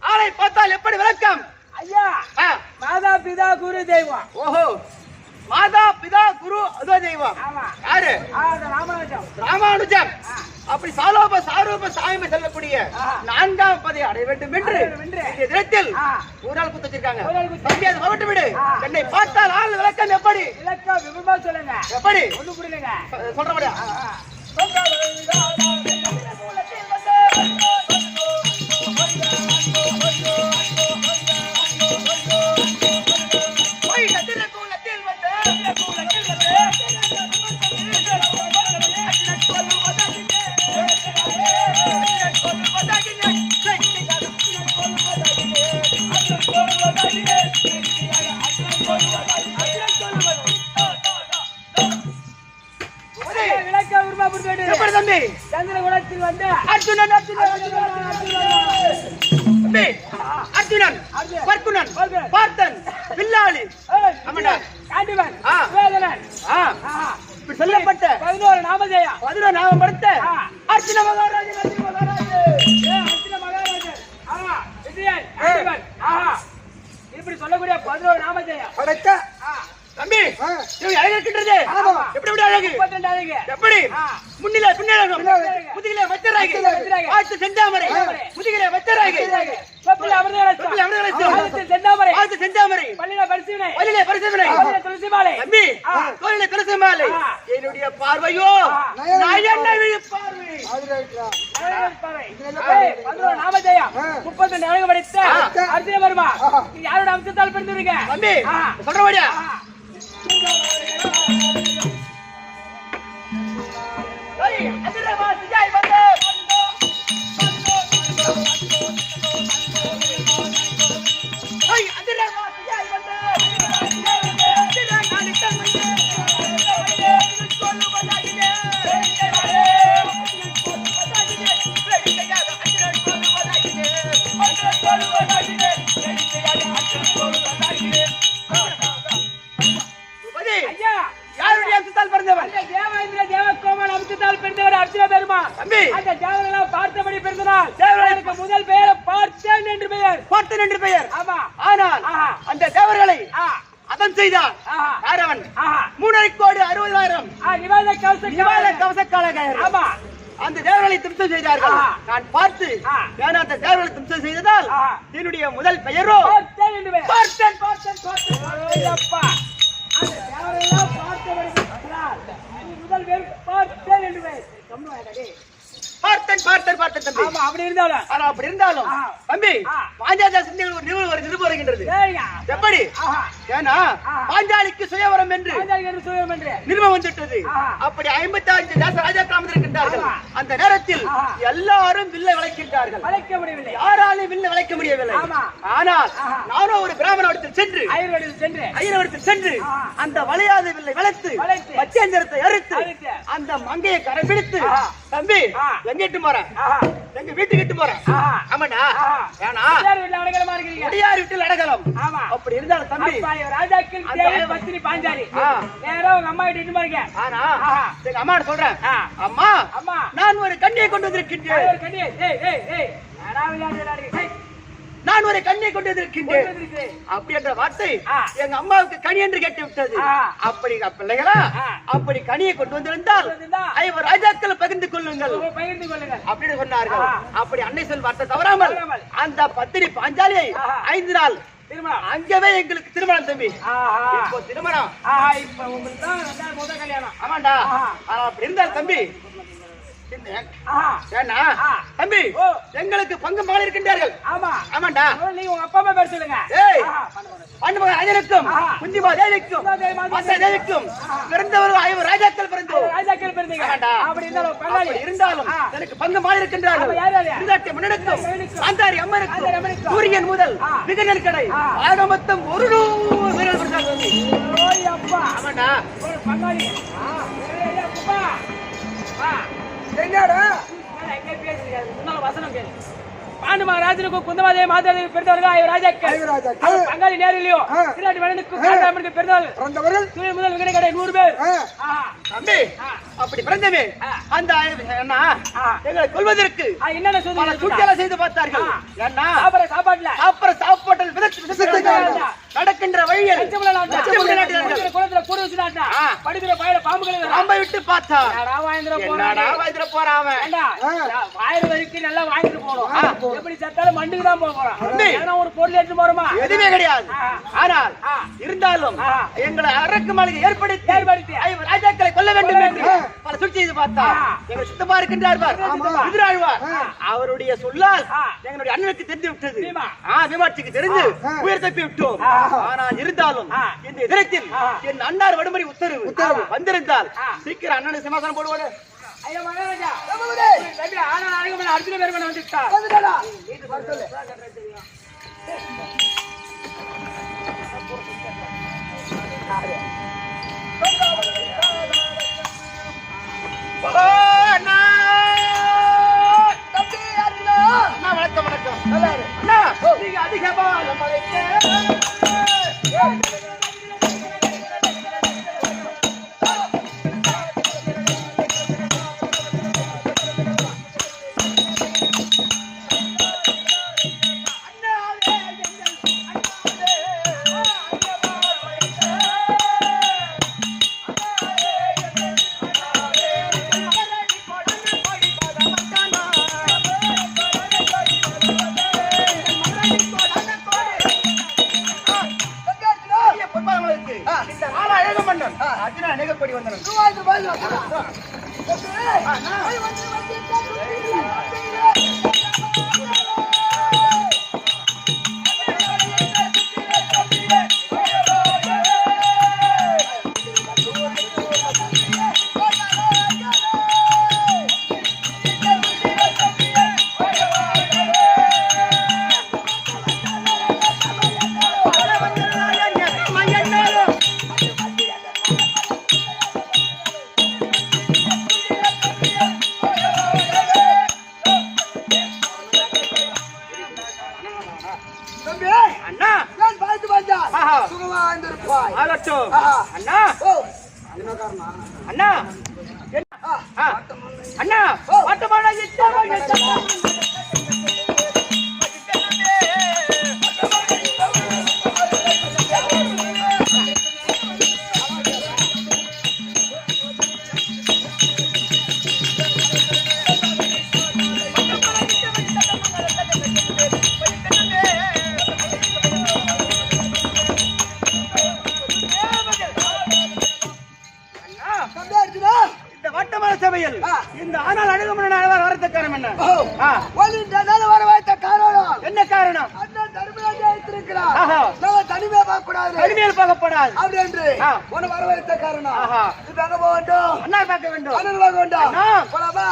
ஆளை பார்த்தால் எப்படி விளக்கம்? ஐயா, மாதா பிதா குரு தெய்வம். ஓஹோ, மாதா பிதா குரு அதோ தெய்வம். யாரு? ராமானுஜம். ராமானுஜம். அப்படி சாலோப சாரூப சாயமை செல்லக்கூடிய 4ஆம் பதவி அடைய வேண்டும் என்று இந்த தினத்தில் ஊரால் குத்து வச்சிருக்காங்க. மாவட்டம் விடு. என்னை பார்த்தால் ஆள் விளக்கம் எப்படி? விளக்கம் விவரமா சொல்லுங்க. எப்படி? ஒண்ணு புரியலங்க. சொல்ற முடியா? தம்பி சந்திரகுலத்தில் வந்து அர்ஜுனன் அர்ஜுனன் பர்குணன் பார்த்தன் வில்லாளி காண்டிவன் வேதனன் இப்படி சொல்லப்பட்ட 11 நாமதேயம் 11 நாமம் படுத்த அர்ஜுன மகாராஜன் விஜயன் காண்டிவன் இப்படி சொல்லக்கூடிய 11 நாமதேயம் படைத்த தம்பி அழகின்றது. எப்படி அழகு? எப்படி? முன்னிலே பின்னழகம், முதுகிலே மச்சராகி, வாழ்த்து செந்தாமரை, முதுகிலே மச்சராகி, செந்தாமரை, பள்ளியிலே பரிசுவினை, தம்பி கோயிலே துளசி மாலை. என்னுடைய பார்வையோ நாமதேயம் 32 அழகு படைத்த அர்ஜுன வருமா யாரோட அம்சத்தால் பிறந்திருக்க தம்பி சொல்றபடியா? பார்த்தபடி பிறந்தனால் தேவர்களுக்கு முதல் பெயர் பார்த்தன் என்று பெயர். பார்த்தன் என்று பெயர். ஆமா. ஆனால் அந்த தேவர்களை அதன் செய்தான் யாரவன்? 3,60,000 நிவாத கவசக்காலகர். ஆமா. அந்த தேவர்களை தும்சம் செய்தார்கள். நான் பார்த்து நான் அந்த தேவர்களை தும்சம் செய்ததால் என்னுடைய முதல் பெயரோ பார்த்தன் என்று பெயர். பார்த்தன். அப்பா அந்த தேவரெல்லாம் பார்த்தபடி பிறந்தனால் முதல் பெயர் பார்த்தன் என்று பெயர். பார்த்தன் தம்பி. ஆமா, அப்படி இருந்தாலும் தம்பி பாஞ்சாலி சிந்தைகள் ஒரு நிருபம் வருகின்றது. எப்படி? ஏன்னா பாஞ்சாலிக்கு சுயவரம் என்று நிருபம் வந்துட்டது. அப்படி 55 தேச ராஜா கிராமத்தில் இருக்கின்றார்கள். அந்த நேரத்தில் எல்லாரும் வில்லை வளைக்கின்றார்கள். யாராலும் வில்லை வளைக்க முடியவில்லை. ஆனால் நானும் ஒரு பிராமணத்தில் சென்று ஐயரிடத்தில் சென்று அந்த வளையாத வில்லை வளைத்து பச்சேந்திரத்தை அறுத்து அந்த அந்த மங்கையை கரை பிடித்து தம்பி எங்கிட்டு போறேன் எங்க வீட்டுக்கிட்டு போறேன் ஆமாடா ஏனா அடியார் வீட்டில் அடகலம் அப்படி இருந்தாலும் தம்பி ராஜாக்கள் பத்தினி பாஞ்சாலி நேரா உங்க அம்மா கிட்ட இட்டு பாருங்க ஆனா எங்க அம்மா சொல்றேன் அம்மா அம்மா நான் ஒரு கண்ணியை கொண்டு வந்திருக்கின்றேன் கண்ணியை நான் ஒரு கண்ணியை கொண்டு வந்திருக்கின்றேன் அப்படி என்ற வார்த்தை எங்க அம்மாவுக்கு கனி என்று கேட்டு விட்டது அப்படி பிள்ளைகளா அப்படி கனியை கொண்டு வந்திருந்தால் ஐவர் ராஜாக்கள் பகிர்ந்து கொள்ளுங்கள் அப்படின்னு சொன்னார்கள் அப்படி அன்னை சொல் வார்த்தை தவறாமல் அந்த பத்தினி பாஞ்சாலியை 5 நாள் அங்கவே எங்களுக்கு திருமணம் தம்பி இப்போ திருமணம் இப்ப உங்களுக்கு தான் முதல் கல்யாணம் ஆமாண்டா அப்படி இருந்தால் தம்பி தம்பி எங்களுக்கு பங்கு மகள் இருக்கின்றார்கள் ஆமாண்டா நீங்க உங்க அப்பா அம்மா பேர் சொல்லுங்க அஜனுக்கும் குஞ்சிமா தேவிக்கும் தேவிக்கும் பிறந்தவர்கள் 5 ராஜாக்கள் பிறந்தீங்க அப்படி இருந்தாலும் எனக்கு பங்கு மகள் இருக்கின்றார்கள் மன்னனுக்கும் காந்தாரி அம்மனுக்கும் சூரியன் முதல் விகடன் கடை ஆக மொத்தம் 100 வீரர்கள் ஆமாண்டா வசனம் கேளு பாண்டு மகாராஜனுக்கும் குந்தமாதேவி மாதாதேவி பிறந்தவர்கள் 5 ராஜாக்கள் பங்காளி நேரிலையோ கிராட்டி மன்னனுக்கும் காந்தாமனுக்கு பிறந்தவர்கள் சூரியன் முதல் விகடன் கடை 100 பேர் தம்பி அப்படி பிறந்தவே அந்த எங்களை கொல்வதற்கு என்னென்ன சூழ்ச்சியெல்லாம் செய்து பார்த்தார்கள் ஏன்னா சாப்பாட்டில் நடக்கின்ற வழியில் குளத்துல கூட வச்சுட்டாட்டா படுக்கிற பயிர பாம்புகளை விட்டு பார்த்தா போறான் 1000 வரைக்கும் நல்லா வாங்கிட்டு போறோம் எப்படி சத்தாலும் மண்டுக்கு தான் போறோம் ஒரு பொருள் எடுத்து போறோமா எதுவுமே கிடையாது ஆனால் இருந்தாலும் எங்களை அரக்கு மாளிகை ஏற்படுத்தி ராஜாக்களை கொல்ல வேண்டும் என்று பல சூழ்ச்சி செய்து பார்த்தா எங்கள் சித்தப்பா இருக்கின்றார் எதிராழ்வார் அவருடைய சொல்லால் எங்களுடைய அண்ணனுக்கு தெரிந்து விட்டது விமாட்சிக்கு தெரிந்து உயிர் தப்பி விட்டோம் ஆனால் இருந்தாலும் இந்த எதிரத்தில் என் அண்ணார் வடுமுறை உத்தரவு வந்திருந்தால் சீக்கிரம் அண்ணனுக்கு சமாதானம் போடுவாரு ஐயா மகாராஜா ஆனா அர்ஜுன பெருமன் வந்துட்டா வணக்கம் நீங்க அதிகமா அண்ணா அண்ணா இந்த ஆனால் அணுகுமுறை வரத்த காரணம் என்ன? என்ன காரணம்? தனிமையா பார்க்கக்கூடாது, தனிமையில் பார்க்கப்படாது அப்படி என்று உன வரவேற்ற காரணம். அங்க போக வேண்டும், அண்ணா பார்க்க வேண்டும், அண்ணன் பார்க்க வேண்டும். போலாமா?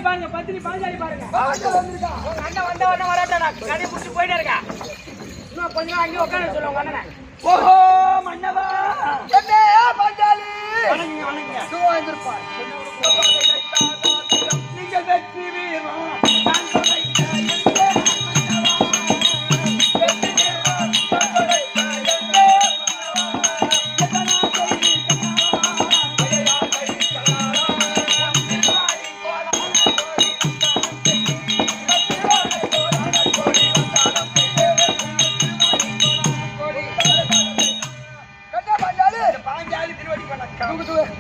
பாருங்க, பத்தினி பாஞ்சாலி பாருங்க. பாஞ்சாலி வந்திருக்கா. உங்க அண்ணன் வந்த உடனே வராட்டா, கடை முடிச்சு போயிட்டே இருக்கேன். இன்னும் கொஞ்ச நாள் அங்கேயே உட்கார சொல்லுங்க உங்க அண்ணனை. ஓஹோ மன்னவா என்ன பாஞ்சாலி வணங்குங்க, வணங்குங்க. சும்மா வந்திருப்பாய். நீங்க வெற்றி வீரம் கண்ணா பாஞ்சாலி பாஞ்சாலி திருவடி வணக்கம். தூக்கு தூக்கு.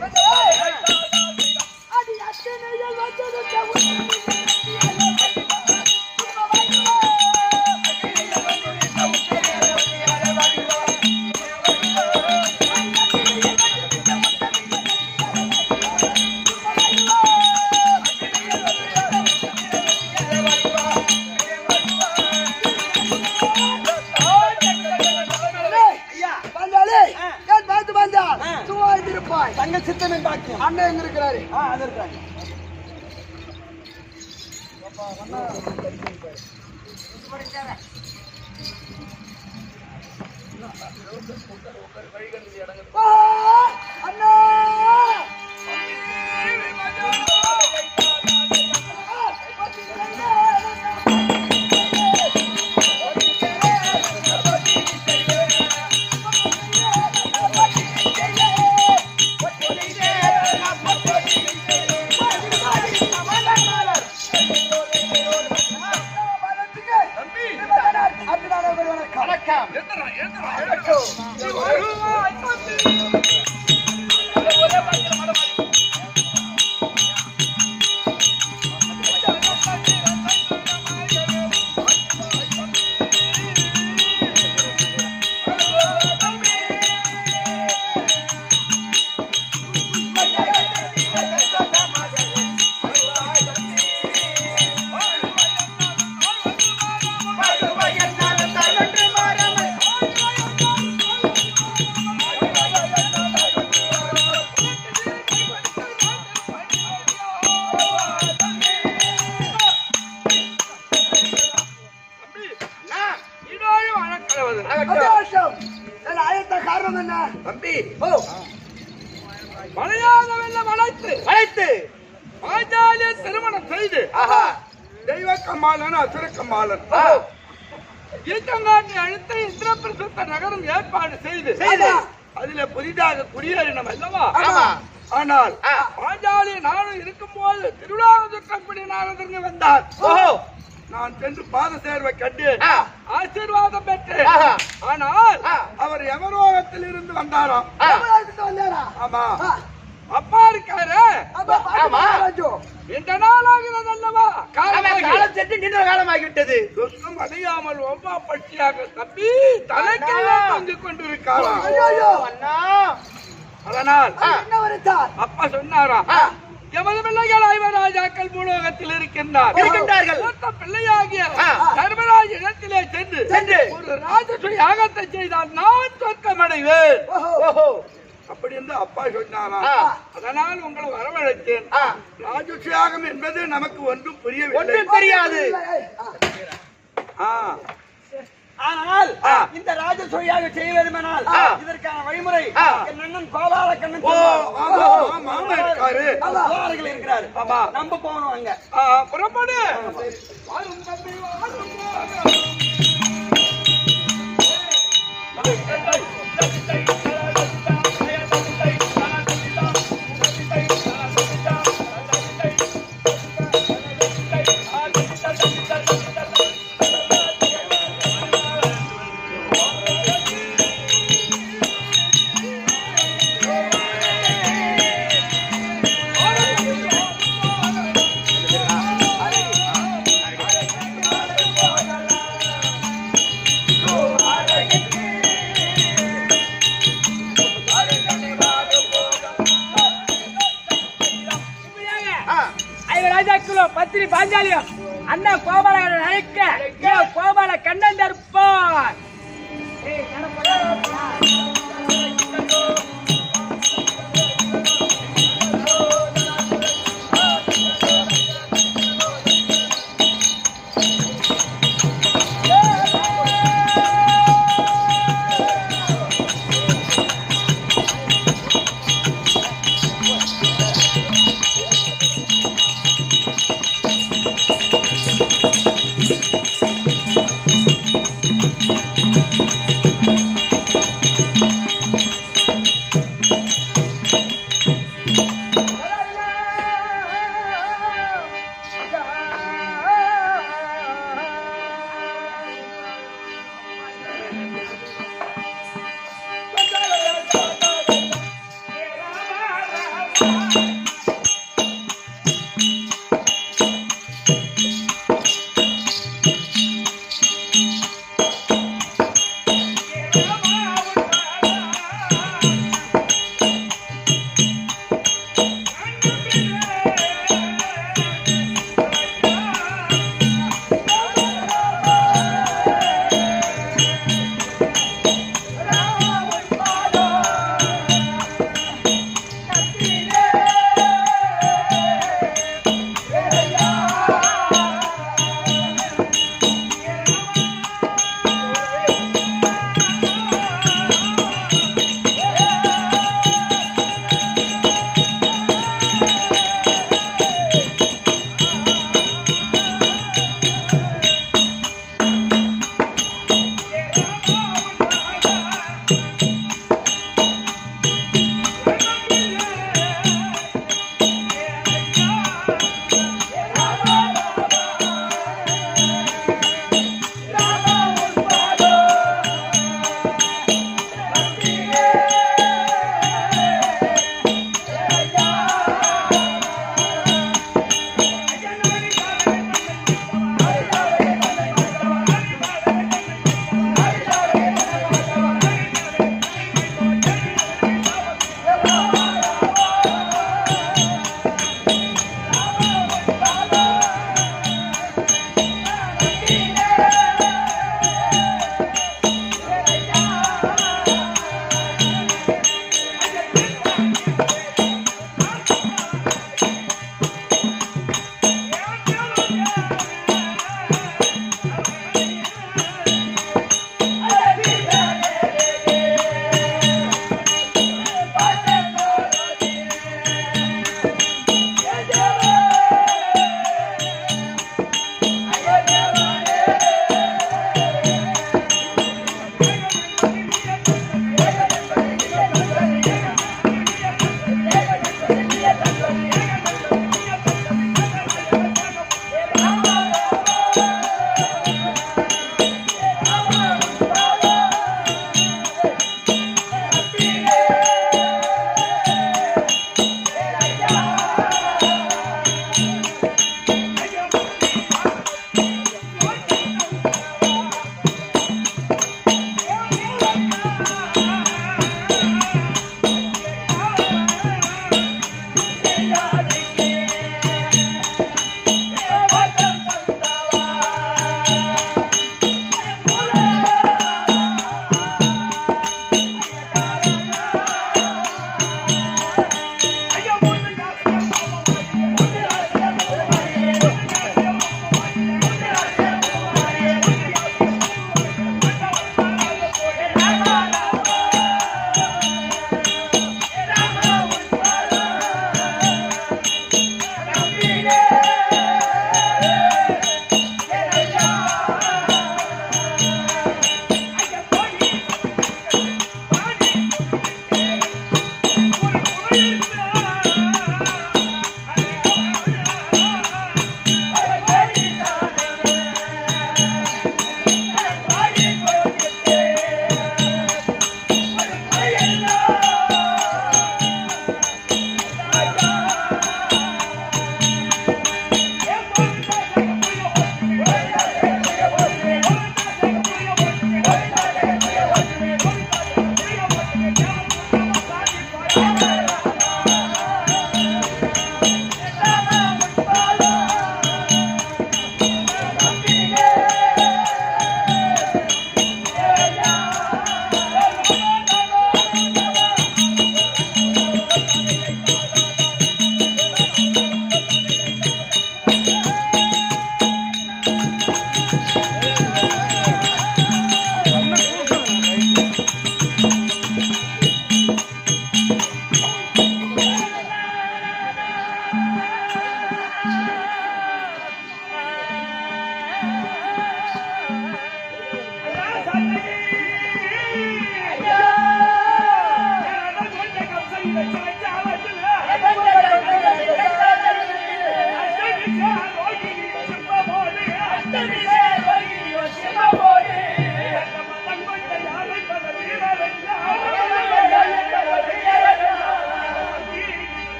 பாஞ்சாலி அடி அத்தனையில் வந்தது பாஞ்சாலி ஏன் பார்த்து பாஞ்சா சும்மா வந்திருப்பாய். தங்க சித்தமே பாக்கியம். அண்ணன் எங்க இருக்கிறாரு? அது இருக்காங்க. அண்ணா வணக்கம். சந்தோஷம். நல்ல ஆயத்த காரணம் என்ன? தம்பி ஓ மலையாத வெள்ளம் அழைத்து பாஞ்சாலியை திருமணம் செய்து ஆஹா தெய்வ கம்மாளன் அசுர கம்மாளன் ஈட்டங்காட்டை அழுத்த இந்திரபிரசத்த நகரம் ஏற்பாடு செய்து அதிலே புதிதாக குடியேறினோம் அல்லவா? ஆமா. ஆனால் ஆ. பாஞ்சாலி நானும் இருக்கும்போது திருவிழாவுக்கு நாரதங்க வந்தார். ஓஹோ நான் சென்று பாத சேர்வை கண்டு ஆ. ஆசீர்வாதம் பெற்றேன். ஆஹா. ஆனால் ஆ. அவர் யமலோகத்தில் இருந்து வந்தாராம். ஆ. தமிழகத்துக்கு வந்தாரா? ஆமா, ஆ. அப்பா இருக்காரு. அப்பா பாத்து ஆமா. ராஜு. இந்த நாள் ஆகிறது அல்லவா? காலமாகி காலம் சென்று நீண்ட காலமாகிவிட்டது. துக்கம் அடையாமல் ஒவ்வா பட்சியாக தப்பி தலைக்கெல்லாம் அண்ணா. தொங்கிக் கொண்டிருக்காராம். ஐயோ அண்ணா அதனால் என்ன வருத்தார்? அப்பா சொன்னாராம், ஆ. எமது பிள்ளைகள் ஐவராஜாக்கள் பூலோகத்தில் இருக்கின்றார்கள். மூத்த பிள்ளையாகிய ஆ. தர்மராஜ் இடத்திலே சென்று ஒரு ராஜசுய யாகத்தை செய்தால் நான் சொர்க்கமடைவேன். ஓஹோ ஓஹோ அப்படி என்று அப்பா சொன்னாராம். ஆ. அதனால் உங்களை வரவழைத்தேன். ஆ. ராஜசுயாகம் என்பது நமக்கு ஒன்றும் புரியவில்லை. ஒன்றும் தெரியாது. ஆ. ஆனால் ஆ. இந்த ராஜசோயாக செய்வதுமானால் ஆ. இதற்கான வழிமுறை ஆ. என் அண்ணன் கோபாலக்கண்ணன் ஓ, சொல்வார். ஆமா, மாமா இருக்காரு. அவர்கள் இருக்கிறார். ஆமா. நம்ம போகணும் அங்க. புறப்படு. வாரும் தம்பி, வாரும். ராஜாக்களோ பத்திரி பாஞ்சாலியோ அண்ணா கோபால அழைக்க கோபால கண்ணன் தருப்பார்.